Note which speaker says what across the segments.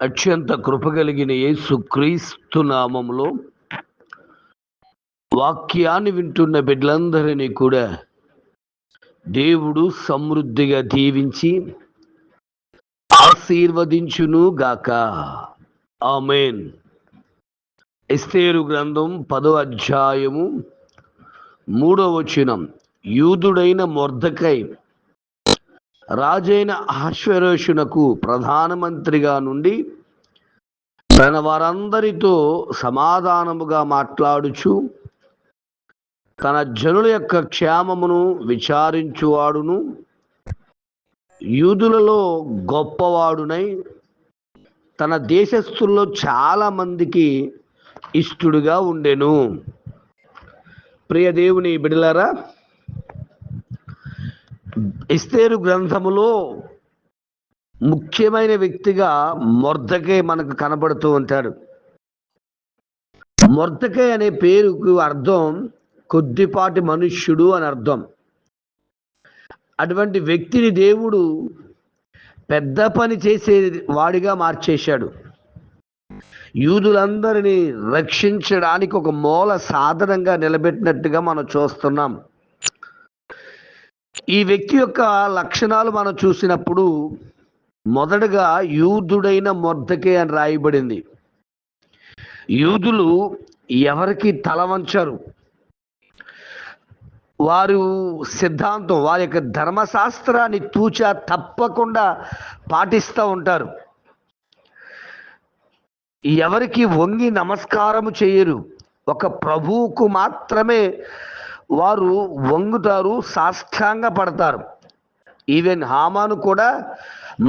Speaker 1: అత్యంత కృపగలిగిన యేసుక్రీస్తు నామములో వాక్యాన్ని వింటున్న బిడ్డలందరినీ కూడా దేవుడు సమృద్ధిగా దీవించి ఆశీర్వదించును గాక. ఆమేన్. ఎస్తేరు గ్రంథం 10వ అధ్యాయము 3వ వచనం. యూదుడైన మొర్దెకై రాజైన అహష్వేరోషునకు ప్రధానమంత్రిగా నుండి తన వారందరితో సమాధానముగా మాట్లాడుచు తన జనుల యొక్క క్షేమమును విచారించువాడును యూదులలో గొప్పవాడునై తన దేశస్థుల్లో చాలా మందికి ఇష్టడుగా ఉండెను. ప్రియ దేవుని బిడ్డలారా, ఎస్తేరు గ్రంథములో ముఖ్యమైన వ్యక్తిగా మొర్దెకై మనకు కనబడుతూ ఉంటాడు. మొర్దెకై అనే పేరుకు అర్థం కొద్దిపాటి మనుష్యుడు అని అర్థం. అటువంటి వ్యక్తిని దేవుడు పెద్ద పని చేసే వాడిగా మార్చేశాడు. యూదులందరినీ రక్షించడానికి ఒక మూల సాధనంగా నిలబెట్టినట్టుగా మనం చూస్తున్నాం. ఈ వ్యక్తి యొక్క లక్షణాలు మనం చూసినప్పుడు మొదటగా యూదుడైన మొర్దెకై అని రాయబడింది. యూదులు ఎవరికి తల వంచరు. వారు సిద్ధాంతం, వారి యొక్క ధర్మశాస్త్రాన్ని తూచా తప్పకుండా పాటిస్తూ ఉంటారు. ఎవరికి వంగి నమస్కారము చేయరు. ఒక ప్రభువుకు మాత్రమే వారు వంగుతారు, సాష్టాంగ పడతారు. ఈవెన్ హామాను కూడా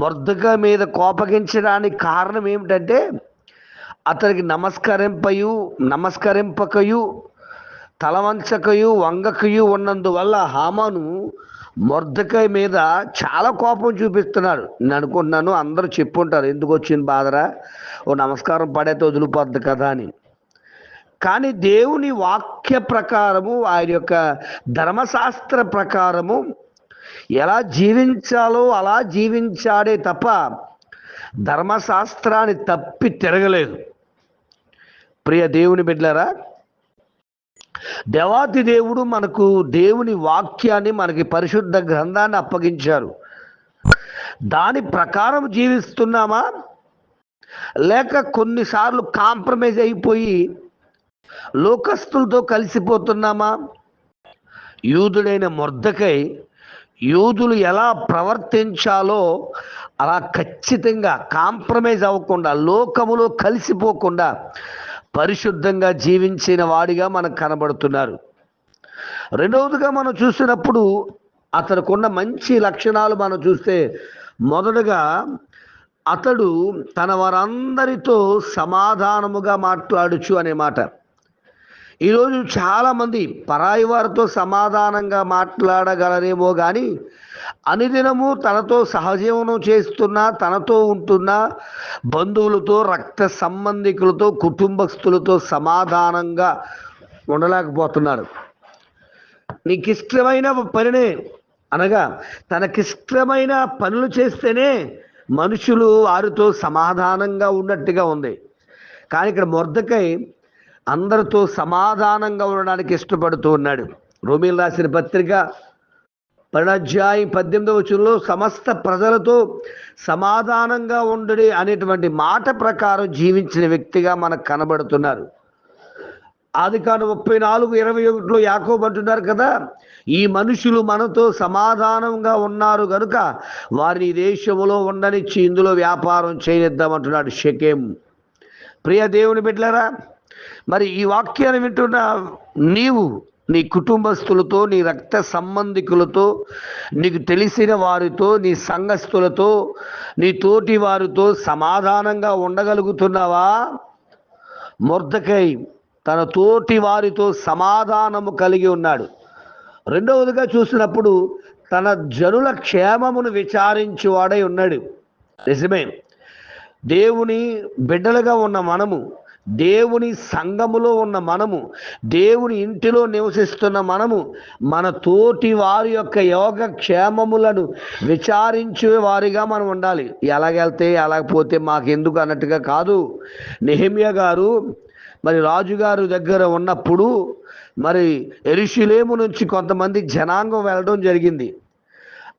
Speaker 1: మొర్దెకై మీద కోపగించడానికి కారణం ఏమిటంటే అతనికి నమస్కరింపకయు తలవంచకయు వంగకయు ఉన్నందువల్ల హామాను మొర్దెకై మీద చాలా కోపం చూపిస్తున్నాడు. నేను అనుకుంటున్నాను అందరూ చెప్పుంటారు, ఎందుకు వచ్చింది బాధరా, ఓ నమస్కారం పడైతే వదిలిపోద్ది కదా అని. కానీ దేవుని వాక్య ప్రకారము, ఆయన యొక్క ధర్మశాస్త్ర ప్రకారము ఎలా జీవించాలో అలా జీవించాడే తప్ప ధర్మశాస్త్రాన్ని తప్పి తిరగలేదు. ప్రియ దేవుని బిడ్డలారా, దేవాతి దేవుడు మనకు దేవుని వాక్యాన్ని, మనకి పరిశుద్ధ గ్రంథాన్ని అప్పగించారు. దాని ప్రకారం జీవిస్తున్నామా, లేక కొన్నిసార్లు కాంప్రమైజ్ అయిపోయి లోకస్తులతో కలిసిపోతున్నామా? యూదుడైన మొర్దెకై యూదులు ఎలా ప్రవర్తించాలో అలా ఖచ్చితంగా కాంప్రమైజ్ అవ్వకుండా, లోకములో కలిసిపోకుండా పరిశుద్ధంగా జీవించిన వాడిగా మనకు కనబడుతున్నారు. రెండవదిగా మనం చూసినప్పుడు అతనుకున్న మంచి లక్షణాలు మనం చూస్తే, మొదటగా అతడు తన వారందరితో సమాధానముగా మాట్లాడుచు అనే మాట. ఈరోజు చాలామంది పరాయి వారితో సమాధానంగా మాట్లాడగలరేమో కానీ అనుదినము తనతో సహజీవనం చేస్తున్నా, తనతో ఉంటున్న బంధువులతో, రక్త సంబంధికులతో, కుటుంబస్తులతో సమాధానంగా ఉండలేకపోతున్నారు. నీకిష్టమైన పనినే అనగా తనకిష్టమైన పనులు చేస్తేనే మనుషులు వారితో సమాధానంగా ఉన్నట్టుగా ఉంది. కానీ ఇక్కడ మొర్దెకై అందరితో సమాధానంగా ఉండడానికి ఇష్టపడుతూ ఉన్నాడు. రోమీయులకు రాసిన పత్రిక 12వ అధ్యాయం 18వ వచనంలో సమస్త ప్రజలతో సమాధానంగా ఉండడి అనేటువంటి మాట ప్రకారం జీవించిన వ్యక్తిగా మనకు కనబడుతున్నారు. ఆదికాండం 34:21లో యాకోబు అంటున్నారు కదా, ఈ మనుషులు మనతో సమాధానంగా ఉన్నారు గనుక వారిని దేశములో ఉండనిచ్చి ఇందులో వ్యాపారం చేయనిద్దామంటున్నాడు షెకెము. ప్రియ దేవుని బిడ్డలారా, మరి ఈ వాక్యాన్ని వింటున్న నీవు నీ కుటుంబస్తులతో, నీ రక్త సంబంధికులతో, నీకు తెలిసిన వారితో, నీ సంఘస్థులతో, నీ తోటి వారితో సమాధానంగా ఉండగలుగుతున్నావా? మొర్దెకై తన తోటి వారితో సమాధానము కలిగి ఉన్నాడు. రెండవదిగా చూసినప్పుడు తన జనుల క్షేమమును విచారించువాడై ఉన్నాడు. నిజమే, దేవుని బిడ్డలుగా ఉన్న మనము దేవుని సంఘములో ఉన్న మనము, దేవుని ఇంటిలో నివసిస్తున్న మనము, మన తోటి వారి యొక్క యోగక్షేమములను విచారించే వారిగా మనం ఉండాలి. ఎలాగెళ్తే ఎలాగపోతే మాకెందుకు అన్నట్టుగా కాదు. నెహెమ్యా గారు మరి రాజుగారు దగ్గర ఉన్నప్పుడు మరి యెరూషలేము నుంచి కొంతమంది జనాంగం వెళ్ళడం జరిగింది.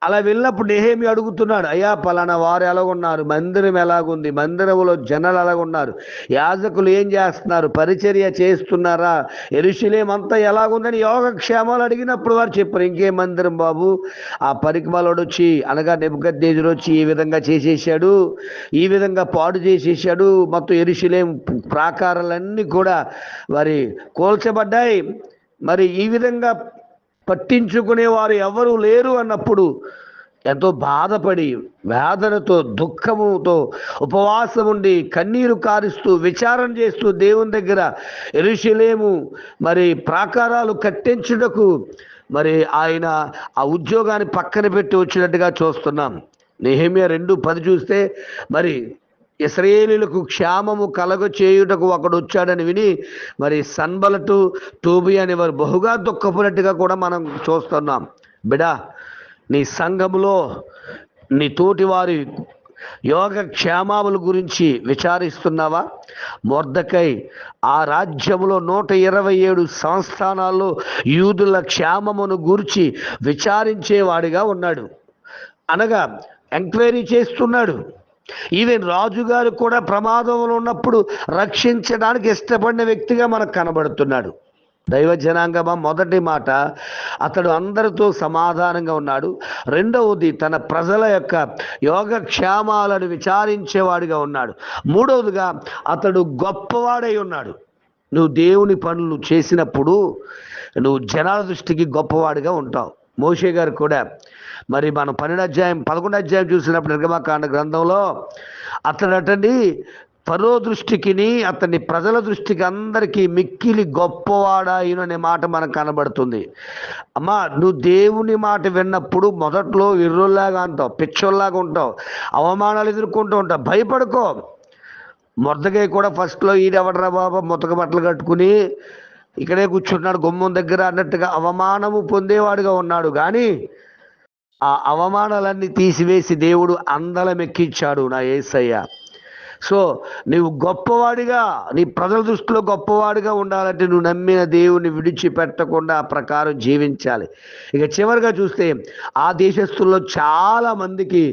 Speaker 1: అలా వెళ్ళినప్పుడు నెహెమ్యా అడుగుతున్నాడు, అయ్యా పలానా వారు ఎలాగున్నారు, మందిరం ఎలాగుంది, మందిరంలో జనాలు ఎలాగున్నారు, యాజకులు ఏం చేస్తున్నారు, పరిచర్య చేస్తున్నారా, యెరూషలేము అంతా ఎలాగుందని యోగక్షేమాలు అడిగినప్పుడు వారు చెప్పారు, ఇంకే మందిరం బాబు, ఆ పరికమాలోడు వచ్చి అనగా నెబుకద్నెజరు వచ్చి ఈ విధంగా చేసేసాడు, ఈ విధంగా పాడు చేసేసాడు, మొత్తం యెరూషలేము ప్రాకారాలన్నీ కూడా మరి కూల్చబడ్డాయి, మరి ఈ విధంగా పట్టించుకునేవారు ఎవరు లేరు అన్నప్పుడు ఎంతో బాధపడి వేదనతో దుఃఖముతో ఉపవాసం ఉండి కన్నీరు కారుస్తూ విచారణ చేస్తూ దేవుని దగ్గర యెరూషలేము మరి ప్రాకారాలు కట్టించుటకు మరి ఆయన ఆ ఉద్యోగాన్ని పక్కన పెట్టి వచ్చినట్టుగా చూస్తున్నాం. నెహెమ్యా 2:10 చూస్తే మరి ఇశ్రాయేలీయులకు క్షేమము కలగ చేయుటకు ఒకడు వచ్చాడని విని మరి సన్బలటు టోబియా అని వారు బహుగా దుఃఖపడినట్టుగా కూడా మనం చూస్తున్నాం. బిడా, నీ సంఘములో నీ తోటి వారి యోగక్షేమాల గురించి విచారిస్తున్నావా? మొర్దెకై ఆ రాజ్యములో 127 సంస్థానాల్లో యూదుల క్షేమమును గూర్చి విచారించేవాడిగా ఉన్నాడు, అనగా ఎంక్వైరీ చేస్తున్నాడు. ఈవెన్ రాజుగారు కూడా ప్రమాదంలో ఉన్నప్పుడు రక్షించడానికి ఇష్టపడిన వ్యక్తిగా మనకు కనబడుతున్నాడు. దైవ జనాంగమా, మొదటి మాట అతడు అందరితో సమాధానంగా ఉన్నాడు. రెండవది తన ప్రజల యొక్క యోగక్షేమాలను విచారించేవాడిగా ఉన్నాడు. మూడవదిగా అతడు గొప్పవాడై ఉన్నాడు. నువ్వు దేవుని పనులు చేసినప్పుడు నువ్వు జనాల దృష్టికి గొప్పవాడిగా ఉంటావు. మోషే గారు కూడా మరి మనం 11వ అధ్యాయం చూసినప్పుడు నిర్గమకాండ గ్రంథంలో అతడటండి ఫరో దృష్టికిని అతని ప్రజల దృష్టికి అందరికీ మిక్కిలి గొప్పవాడాయిను అనే మాట మనకు కనబడుతుంది. అమ్మా, నువ్వు దేవుని మాట విన్నప్పుడు మొదట్లో విర్రోల్లాగా అంటావు, పిచ్చోల్లాగా ఉంటావు, అవమానాలు ఎదుర్కొంటూ ఉంటావు, భయపడుకో. మొర్దెకై కూడా ఫస్ట్లో ఈడెవడరా బాబా ముతక బట్టలు కట్టుకుని ఇక్కడే కూర్చున్నాడు గుమ్మం దగ్గర అన్నట్టుగా అవమానము పొందేవాడుగా ఉన్నాడు. కానీ ఆ అవమానాలన్నీ తీసివేసి దేవుడు అందలం ఎక్కించాడు నా యేసయ్య. సో నువ్వు గొప్పవాడిగా, నీ ప్రజల దృష్టిలో గొప్పవాడిగా ఉండాలంటే నువ్వు నమ్మిన దేవుని విడిచిపెట్టకుండా ఆ ప్రకారం జీవించాలి. ఇక చివరిగా చూస్తే ఆ దేశస్తుల్లో చాలా మందికి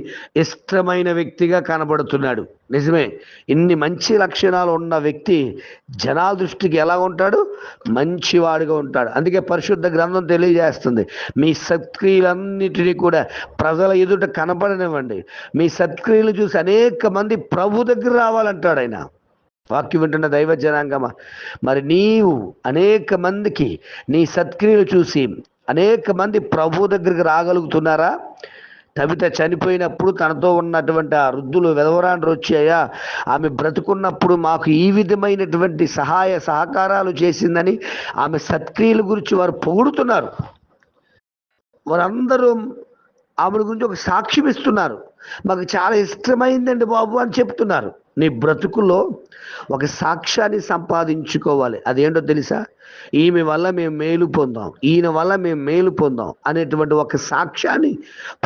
Speaker 1: ఇష్టమైన వ్యక్తిగా కనబడుతున్నాడు. నిజమే, ఇన్ని మంచి లక్షణాలు ఉన్న వ్యక్తి జనాల దృష్టికి ఎలా ఉంటాడు? మంచివాడిగా ఉంటాడు. అందుకే పరిశుద్ధ గ్రంథం తెలియజేస్తుంది, మీ సత్క్రియలన్నిటినీ కూడా ప్రజల ఎదుట కనపడనివ్వండి, మీ సత్క్రియలు చూసి అనేక మంది ప్రభు దగ్గర రావాలంటాడు ఆయన. వాక్యం వింటున్న దైవ జనాంగమా, మరి నీవు అనేక మందికి నీ సత్క్రియలు చూసి అనేక మంది ప్రభు దగ్గరికి రాగలుగుతున్నారా? తబిత చనిపోయినప్పుడు తనతో ఉన్నటువంటి ఆ వృద్ధులు విధవరాండ్రు వచ్చాయా, ఆమె బ్రతుకున్నప్పుడు మాకు ఈ విధమైనటువంటి సహాయ సహకారాలు చేసిందని ఆమె సత్క్రియల గురించి వారు పొగుడుతున్నారు. వారందరూ ఆమె గురించి ఒక సాక్ష్యం ఇస్తున్నారు, మాకు చాలా ఇష్టమైందండి బాబు అని చెప్తున్నారు. నీ బ్రతుకులో ఒక సాక్ష్యాన్ని సంపాదించుకోవాలి. అదేంటో తెలుసా? ఈమె వల్ల మేము మేలు పొందాం, ఈయన వల్ల మేము మేలు పొందాం అనేటువంటి ఒక సాక్ష్యాన్ని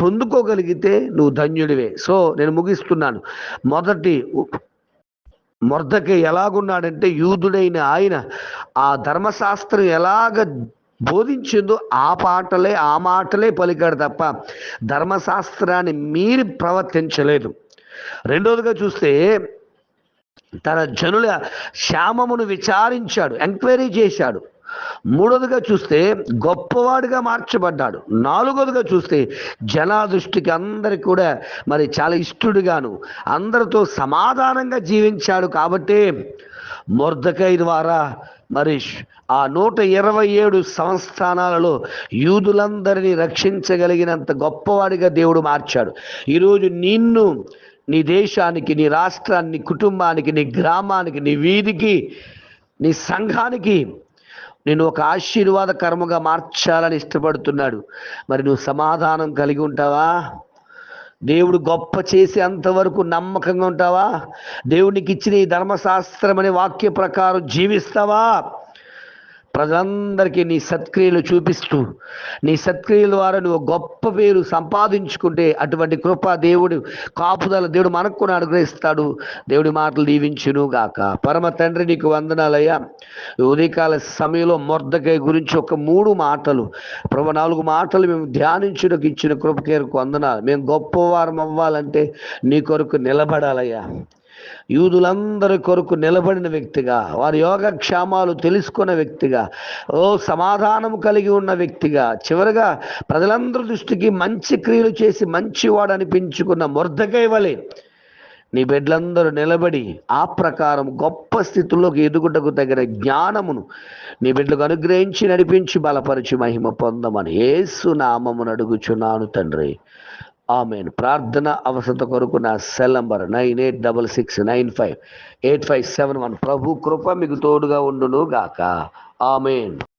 Speaker 1: పొందుకోగలిగితే నువ్వు ధన్యుడివే. సో నేను ముగిస్తున్నాను. మొదటి మొర్దెకై ఎలాగున్నాడంటే, యూదుడైన ఆయన ఆ ధర్మశాస్త్రం ఎలాగ బోధించిందో ఆ మాటలే పలికాడు తప్ప ధర్మశాస్త్రాన్ని మీరి ప్రవర్తించలేదు. రెండవదిగా చూస్తే తన జనుల క్షేమమును విచారించాడు, ఎంక్వైరీ చేశాడు. మూడవదిగా చూస్తే గొప్పవాడిగా మార్చబడ్డాడు. నాలుగవదిగా చూస్తే జనా దృష్టికి అందరికి కూడా మరి చాలా ఇష్టడుగాను అందరితో సమాధానంగా జీవించాడు. కాబట్టి మొర్దెకై ద్వారా మరి ఆ 127 సంస్థానాలలో యూదులందరినీ రక్షించగలిగినంత గొప్పవాడిగా దేవుడు మార్చాడు. ఈరోజు నిన్ను, నీ దేశానికి, నీ రాష్ట్రాన్ని, కుటుంబానికి, నీ గ్రామానికి, నీ వీధికి, నీ సంఘానికి నేను ఒక ఆశీర్వాదకరముగా మార్చాలని ఇష్టపడుతున్నాడు. మరి నువ్వు సమాధానం కలిగి ఉంటావా? దేవుడు గొప్ప చేసేంత వరకు నమ్మకంగా ఉంటావా? దేవునికి ఇచ్చిన ఈ ధర్మశాస్త్రం అనే వాక్య ప్రకారం జీవిస్తావా? ప్రజలందరికీ నీ సత్క్రియలు చూపిస్తూ నీ సత్క్రియల ద్వారా నువ్వు గొప్ప పేరు సంపాదించుకుంటే అటువంటి కృప దేవుడు కాపుదల దేవుడు మనకు కూడా అనుగ్రహిస్తాడు. దేవుడి మాటలు దీవించును గాక. పరమ తండ్రి నీకు వందనాలయ్యా. ఉదయకాల సమయంలో మొర్దెకై గురించి ఒక 3 మాటలు ప్రభు 4 మాటలు మేము ధ్యానించుటకు ఇచ్చిన కృపకేరకు వందనాలు. మేము గొప్పవారం అవ్వాలంటే నీ కొరకు నిలబడాలయ్యా. యూదులందరి కొరకు నిలబడిన వ్యక్తిగా, వారి యోగక్షేమాలు తెలుసుకున్న వ్యక్తిగా, సమాధానం కలిగి ఉన్న వ్యక్తిగా, చివరిగా ప్రజలందరి దృష్టికి మంచి క్రియలు చేసి మంచివాడు అనిపించుకున్న మొర్దెకై వలె నీ బిడ్డలందరూ నిలబడి ఆ ప్రకారం గొప్ప స్థితిలోకి ఎదుగుటకు తగిన జ్ఞానమును నీ బిడ్డలకు అనుగ్రహించి నడిపించి బలపరిచి మహిమ పొందమని యేసు నామమున అడుగుచున్నాను తండ్రి. ఆమెన్. ప్రార్థన అవసరత కొరకు నా సెల్ నంబర్ 9866958571. ప్రభు కృప మీకు తోడుగా ఉండును గాక. ఆమెన్.